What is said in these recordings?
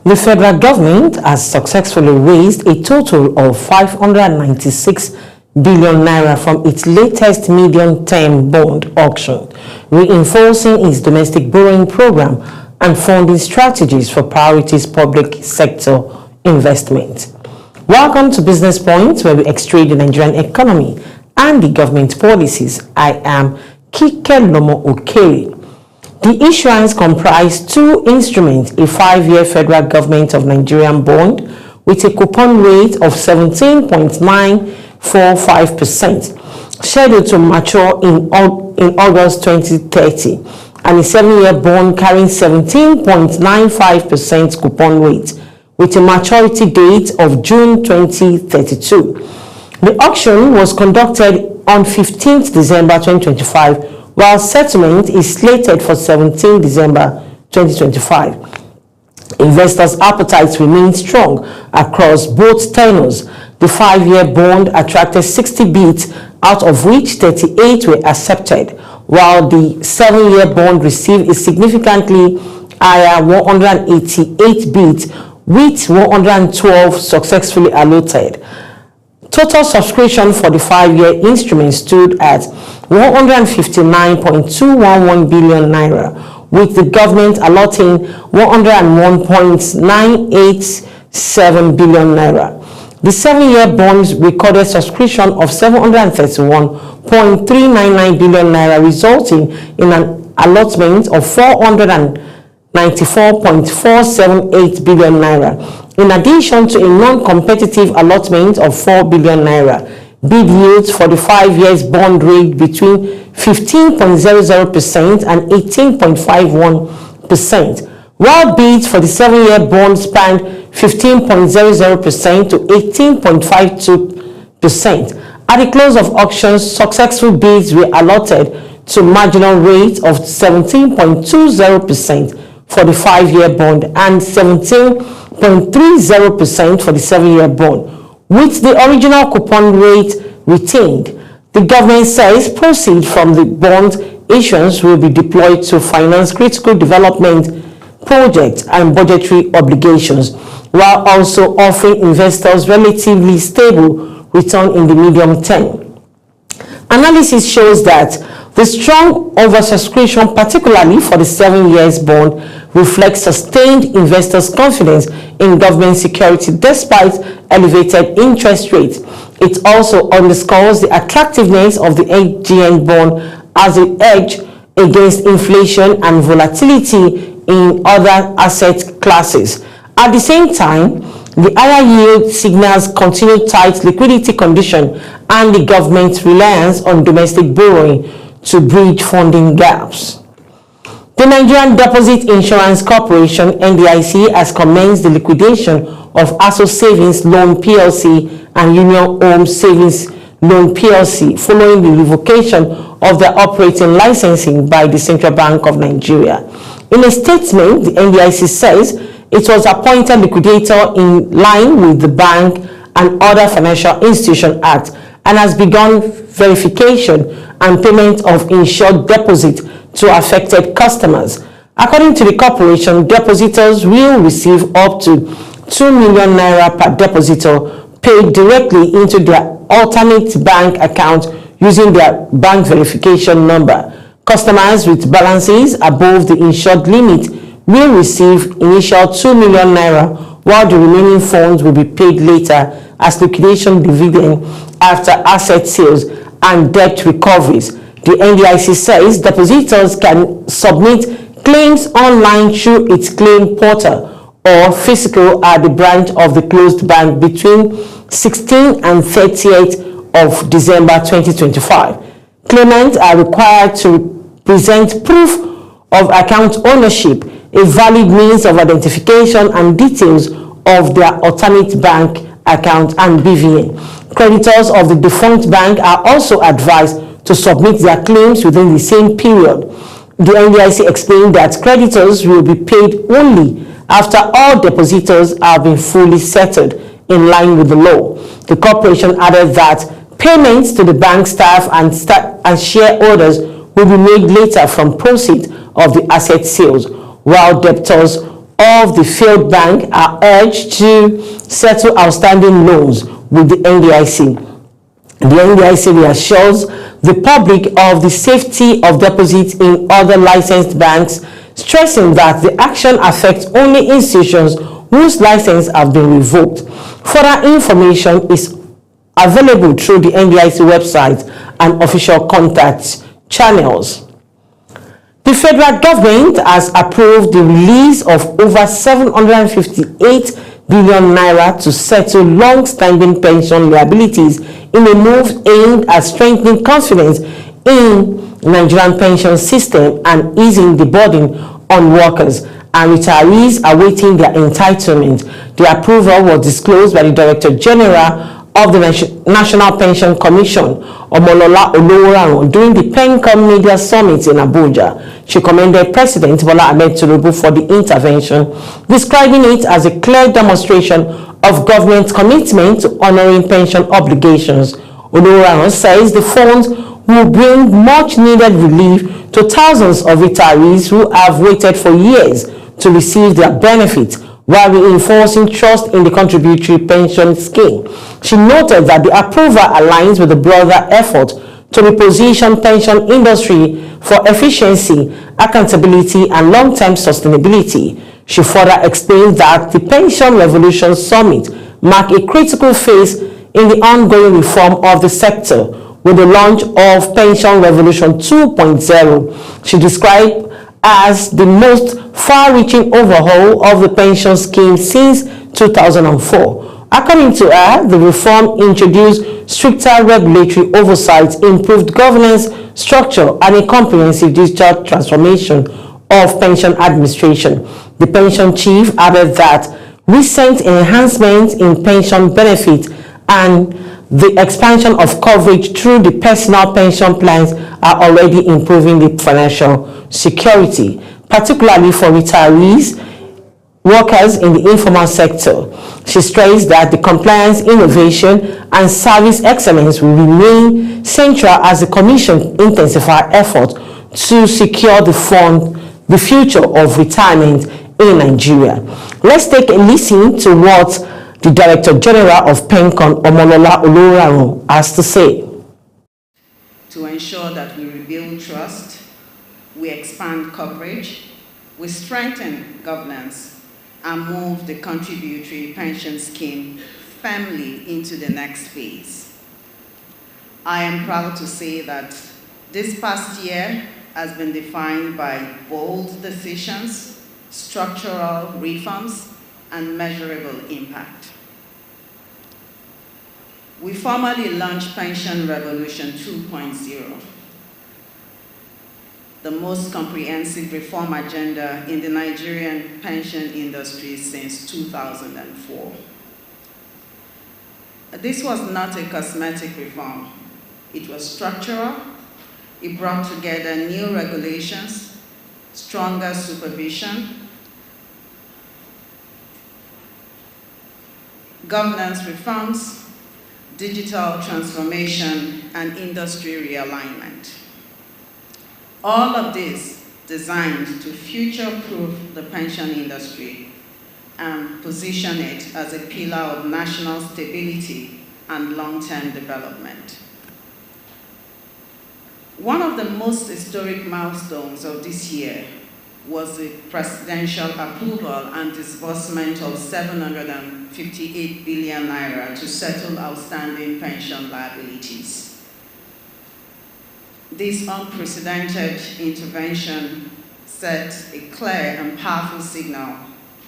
The federal government has successfully raised a total of 596 billion naira from its latest medium-term bond auction, reinforcing its domestic borrowing program and funding strategies for priorities public sector investment. Welcome to Business Point, where we extract the Nigerian economy and the government policies. I am Kike Lomo Okere. The issuance comprised two instruments: a 5-year federal government of Nigerian bond with a coupon rate of 17.945%, scheduled to mature in August 2030, and a 7-year bond carrying 17.95% coupon rate with a maturity date of June 2032. The auction was conducted on 15th December 2025, while settlement is slated for 17 December 2025. Investors' appetites remain strong across both tenors. The 5-year bond attracted 60 bids, out of which 38 were accepted, while the 7-year bond received a significantly higher 188 bids, with 112 successfully allotted. Total subscription for the 5-year instrument stood at 159.211 billion naira, with the government allotting 101.987 billion naira. The 7-year bonds recorded subscription of 731.399 billion naira, resulting in an allotment of 494.478 billion naira. In addition to a non-competitive allotment of 4 billion naira, bid yields for the 5 years bond rate between 15.00% and 18.51%, while bids for the 7-year bond spanned 15.00% to 18.52%. At the close of auctions, successful bids were allotted to marginal rate of 17.20% for the 5-year bond and 17.30% for the 7-year bond, with the original coupon rate retained. The government says proceeds from the bond issuance will be deployed to finance critical development projects and budgetary obligations, while also offering investors relatively stable return in the medium term. Analysis shows that the strong oversubscription, particularly for the 7 years bond, reflects sustained investors' confidence in government security despite elevated interest rates. It also underscores the attractiveness of the NGN bond as an edge against inflation and volatility in other asset classes. At the same time, the higher yield signals continued tight liquidity condition and the government's reliance on domestic borrowing to bridge funding gaps. The Nigerian Deposit Insurance Corporation (NDIC) has commenced the liquidation of ASO Savings Loan PLC and Union Home Savings Loan PLC following the revocation of their operating licensing by the Central Bank of Nigeria. In a statement, the NDIC says it was appointed liquidator in line with the Bank and Other Financial Institutions Act and has begun verification and payment of insured deposit to affected customers. According to the corporation, depositors will receive up to 2 million naira per depositor paid directly into their alternate bank account using their bank verification number. Customers with balances above the insured limit will receive initial 2 million naira, while the remaining funds will be paid later as liquidation dividend after asset sales and debt recoveries. The NDIC says depositors can submit claims online through its claim portal or physical at the branch of the closed bank between 16th and 30th of December 2025. Claimants are required to present proof of account ownership, a valid means of identification, and details of their alternate bank account and BVN. Creditors of the defunct bank are also advised to submit their claims within the same period. The NDIC explained that creditors will be paid only after all depositors have been fully settled in line with the law. The corporation added that payments to the bank staff and shareholders will be made later from proceeds of the asset sales, while debtors of the failed bank are urged to settle outstanding loans with the NDIC. The NDIC reassures the public of the safety of deposits in other licensed banks, stressing that the action affects only institutions whose license have been revoked. Further information is available through the NDIC website and official contact channels. The federal government has approved the release of over 758 billion naira to settle long-standing pension liabilities in a move aimed at strengthening confidence in Nigerian pension system and easing the burden on workers and retirees awaiting their entitlement. The approval was disclosed by the Director General of the National Pension Commission, Omolola Oloworaran, during the PENCOM Media Summit in Abuja. She commended President Bola Ahmed Tinubu for the intervention, describing it as a clear demonstration of government's commitment to honoring pension obligations. Oloworaran says the funds will bring much-needed relief to thousands of retirees who have waited for years to receive their benefits, while reinforcing trust in the contributory pension scheme. She noted that the approval aligns with the broader effort to reposition pension industry for efficiency, accountability, and long-term sustainability. She further explained that the Pension Revolution Summit marked a critical phase in the ongoing reform of the sector with the launch of Pension Revolution 2.0. She described as the most far-reaching overhaul of the pension scheme since 2004. According to her, the reform introduced stricter regulatory oversight, improved governance structure, and a comprehensive digital transformation of pension administration. The pension chief added that recent enhancements in pension benefits and the expansion of coverage through the personal pension plans are already improving the financial security, particularly for retirees, workers in the informal sector. She stressed that the compliance, innovation, and service excellence will remain central as the Commission intensifies efforts to secure the future of retirement in Nigeria. Let's take a listen to what the Director General of PENCOM, Omolola Oloworaran, has to say. To ensure that we rebuild trust, we expand coverage, we strengthen governance, and move the contributory pension scheme firmly into the next phase. I am proud to say that this past year has been defined by bold decisions, structural reforms, and measurable impact. We formally launched Pension Revolution 2.0, the most comprehensive reform agenda in the Nigerian pension industry since 2004. This was not a cosmetic reform. It was structural. It brought together new regulations, stronger supervision, governance reforms, digital transformation, and industry realignment. All of this designed to future-proof the pension industry and position it as a pillar of national stability and long-term development. One of the most historic milestones of this year was the presidential approval and disbursement of 758 billion naira to settle outstanding pension liabilities. This unprecedented intervention sets a clear and powerful signal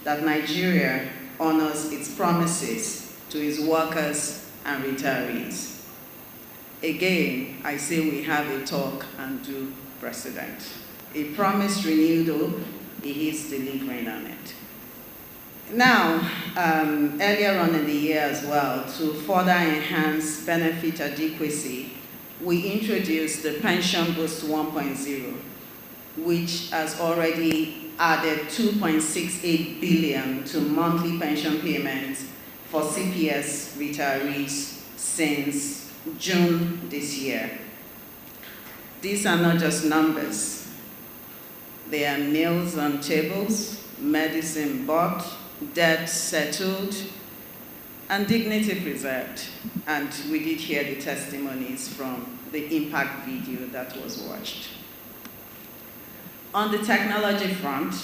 that Nigeria honors its promises to its workers and retirees. Again, I say we have a talk and do precedent. A promise renewed, though, he is delivering on it. Now, earlier on in the year as well, to further enhance benefit adequacy, we introduced the Pension Boost 1.0, which has already added 2.68 billion to monthly pension payments for CPS retirees since June this year. These are not just numbers. They are meals on tables, medicine bought, debt settled, and dignity preserved. And we did hear the testimonies from the impact video that was watched. On the technology front,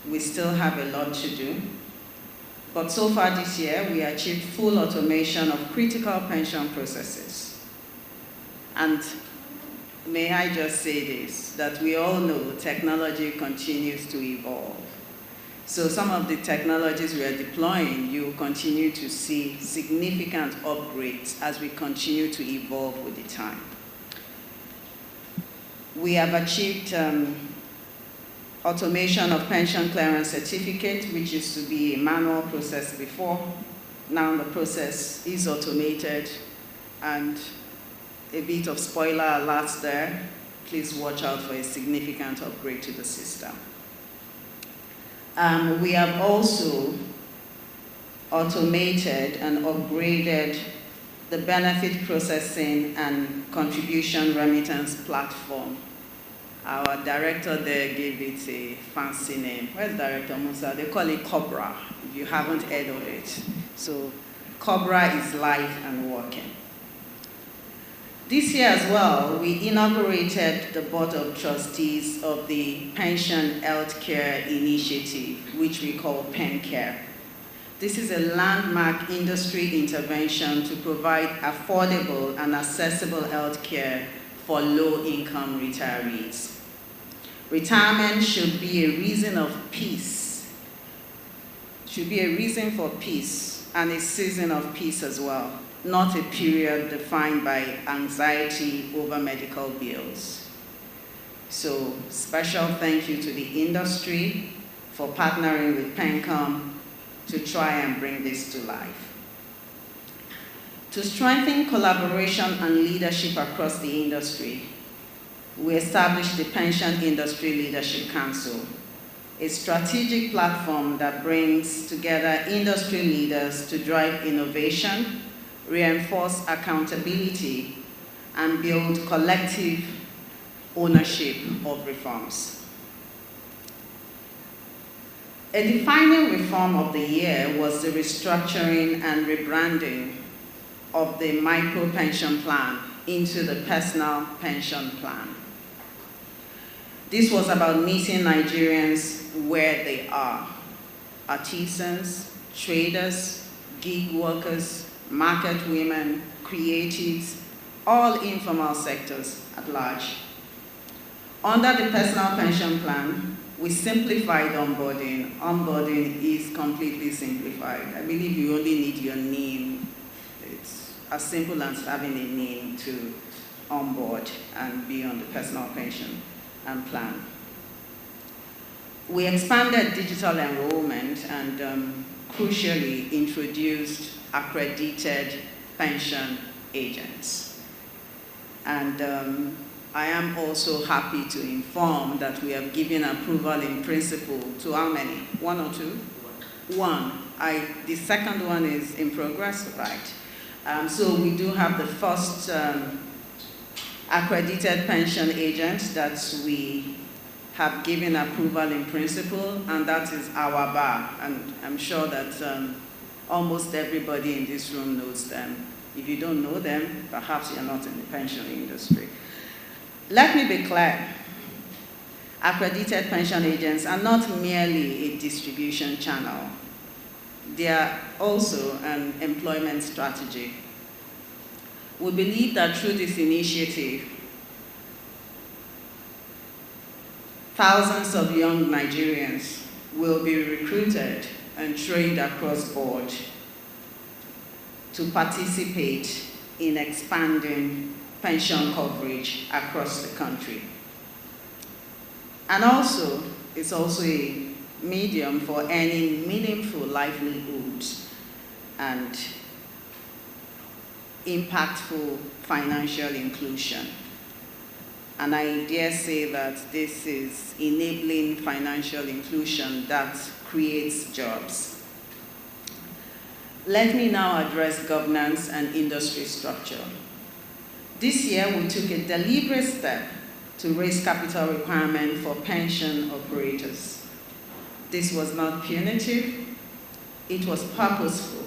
we still have a lot to do. But so far this year, we achieved full automation of critical pension processes. And may I just say this, that we all know technology continues to evolve. So some of the technologies we are deploying, you will continue to see significant upgrades as we continue to evolve with the time. We have achieved automation of pension clearance certificate, which used to be a manual process before. Now the process is automated, and a bit of spoiler alerts there. Please watch out for a significant upgrade to the system. We have also automated and upgraded the benefit processing and contribution remittance platform. Our director there gave it a fancy name. Where's Director Musa? They call it Cobra, if you haven't heard of it. So Cobra is live and working. This year as well, we inaugurated the Board of Trustees of the Pension Healthcare Initiative, which we call PenCare. This is a landmark industry intervention to provide affordable and accessible healthcare for low-income retirees. Retirement should be a reason of peace, should be a reason for peace and a season of peace as well, not a period defined by anxiety over medical bills. So, special thank you to the industry for partnering with PenCom to try and bring this to life. To strengthen collaboration and leadership across the industry, we established the Pension Industry Leadership Council, a strategic platform that brings together industry leaders to drive innovation, reinforce accountability, and build collective ownership of reforms. A defining reform of the year was the restructuring and rebranding of the micro pension plan into the personal pension plan. This was about meeting Nigerians where they are: artisans, traders, gig workers, market women, creatives, all informal sectors at large. Under the personal pension plan, we simplified onboarding. Onboarding is completely simplified. I believe you only need your name. It's as simple as having a name to onboard and be on the personal pension and plan. We expanded digital enrollment and crucially introduced accredited pension agents. And I am also happy to inform that we have given approval in principle to how many? One or two? One. The second one is in progress, right? So we do have the first accredited pension agent that we have given approval in principle, and that is Awaba. And I'm sure that almost everybody in this room knows them. If you don't know them, perhaps you're not in the pension industry. Let me be clear. Accredited pension agents are not merely a distribution channel. They are also an employment strategy. We believe that through this initiative, thousands of young Nigerians will be recruited and trained across board to participate in expanding pension coverage across the country. And also, it's also a medium for earning meaningful livelihoods and impactful financial inclusion. And I dare say that this is enabling financial inclusion that creates jobs. Let me now address governance and industry structure. This year, we took a deliberate step to raise capital requirement for pension operators. This was not punitive, it was purposeful.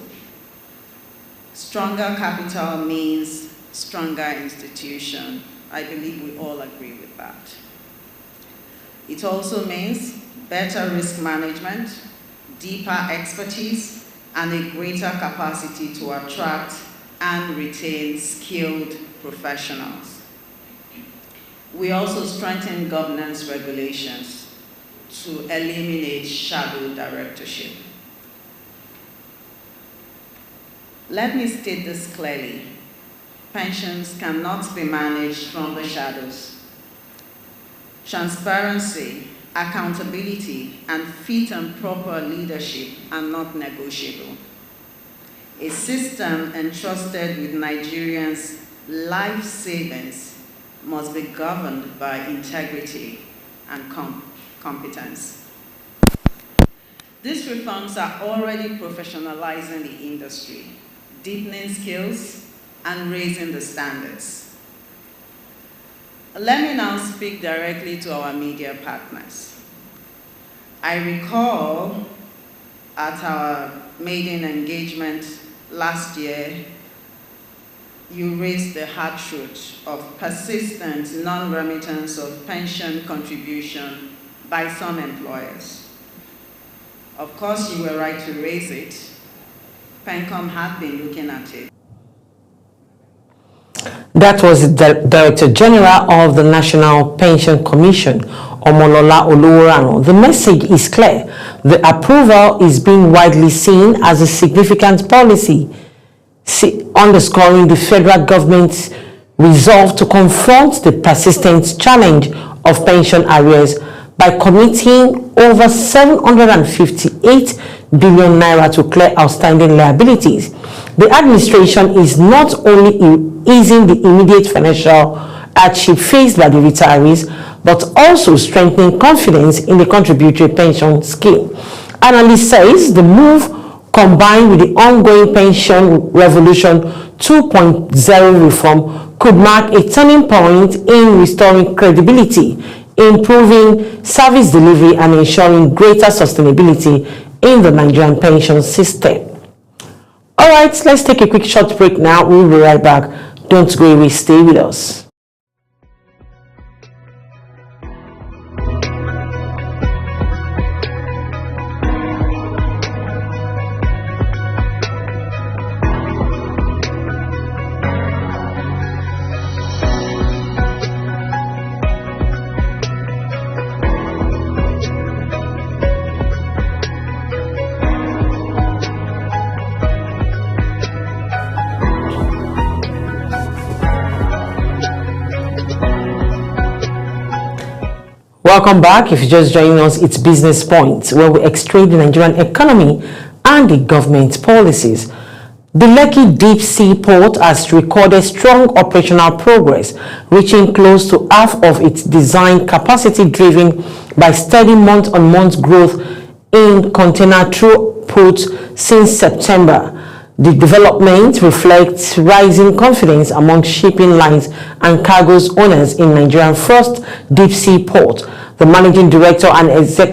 Stronger capital means stronger institution. I believe we all agree with that. It also means better risk management, deeper expertise, and a greater capacity to attract and retain skilled professionals. We also strengthen governance regulations to eliminate shadow directorship. Let me state this clearly. Pensions cannot be managed from the shadows. Transparency, accountability, and fit and proper leadership are not negotiable. A system entrusted with Nigerians' life savings must be governed by integrity and competence. These reforms are already professionalizing the industry, deepening skills, and raising the standards. Let me now speak directly to our media partners. I recall at our maiden engagement last year, you raised the hard truth of persistent non-remittance of pension contribution by some employers. Of course, you were right to raise it. PENCOM had been looking at it. That was the Director General of the National Pension Commission, Omolola Oluwarano. The message is clear. The approval is being widely seen as a significant policy, underscoring the federal government's resolve to confront the persistent challenge of pension arrears by committing over 758 billion naira to clear outstanding liabilities. The administration is not only easing the immediate financial hardship faced by the retirees, but also strengthening confidence in the contributory pension scheme. Analyst says the move, combined with the ongoing Pension Revolution 2.0 reform, could mark a turning point in restoring credibility, improving service delivery, and ensuring greater sustainability in the Nigerian pension system. All right, let's take a quick short break now. We'll be right back. Don't go away, stay with us. Welcome back. If you're just joining us, it's Business Points, where we extract the Nigerian economy and the government policies. The Lekki Deep Sea Port has recorded strong operational progress, reaching close to half of its design capacity, driven by steady month-on-month growth in container throughput since September. The development reflects rising confidence among shipping lines and cargo's owners in Nigeria's first deep sea port. The managing director and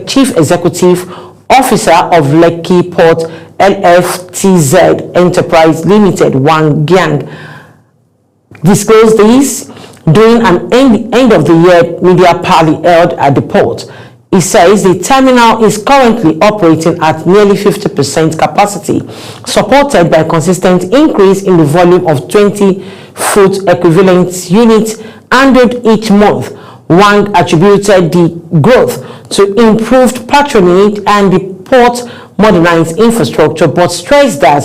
chief executive officer of Lekki Port LFTZ Enterprise Limited, Wang Gyang, disclosed this during an end-of-the-year media party held at the port. He says the terminal is currently operating at nearly 50% capacity, supported by a consistent increase in the volume of 20-foot equivalent units handled each month. Wang attributed the growth to improved patronage and the port modernized infrastructure, but stressed that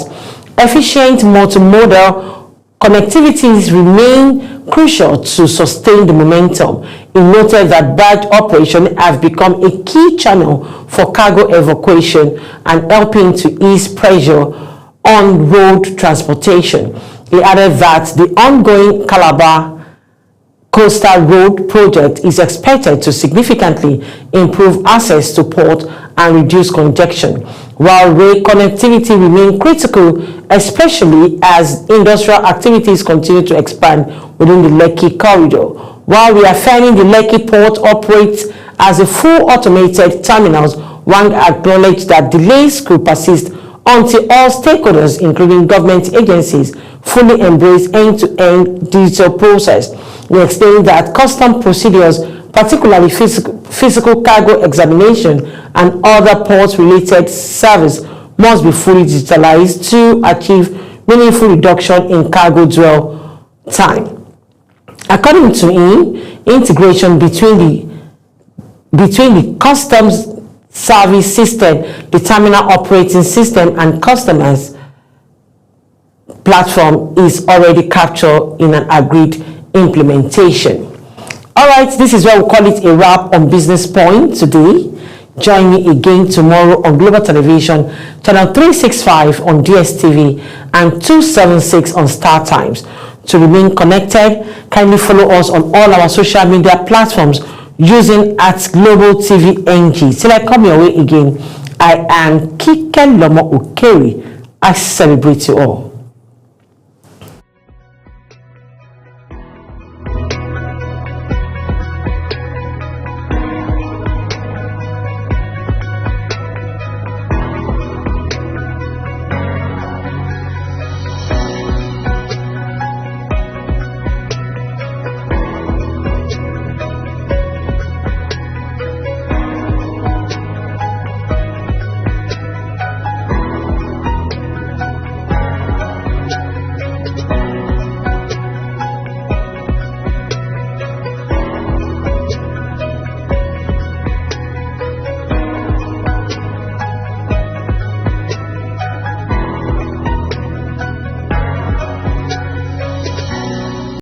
efficient multimodal connectivities remain crucial to sustain the momentum. He noted that barge operation have become a key channel for cargo evacuation and helping to ease pressure on road transportation. He added that the ongoing Calabar Coastal Road project is expected to significantly improve access to port and reduce congestion, while rail connectivity remains critical, especially as industrial activities continue to expand within the Lekki corridor. While reaffirming the Lekki port operates as a full automated terminal Wang acknowledged that delays could persist until all stakeholders, including government agencies, fully embrace end-to-end digital process. He explained that custom procedures, particularly physical cargo examination and other port-related service, must be fully digitalized to achieve meaningful reduction in cargo dwell time. According to him, integration between the customs service system, the terminal operating system, and customers platform is already captured in an agreed implementation. All right, this is where we call it a wrap on Business Point today. Join me again tomorrow on Global Television, channel 365 on DSTV and 276 on Star Times. To remain connected, kindly follow us on all our social media platforms using @GlobalTVNG. Till I come your way again, I am Kike Lomo Ukeri. I celebrate you all.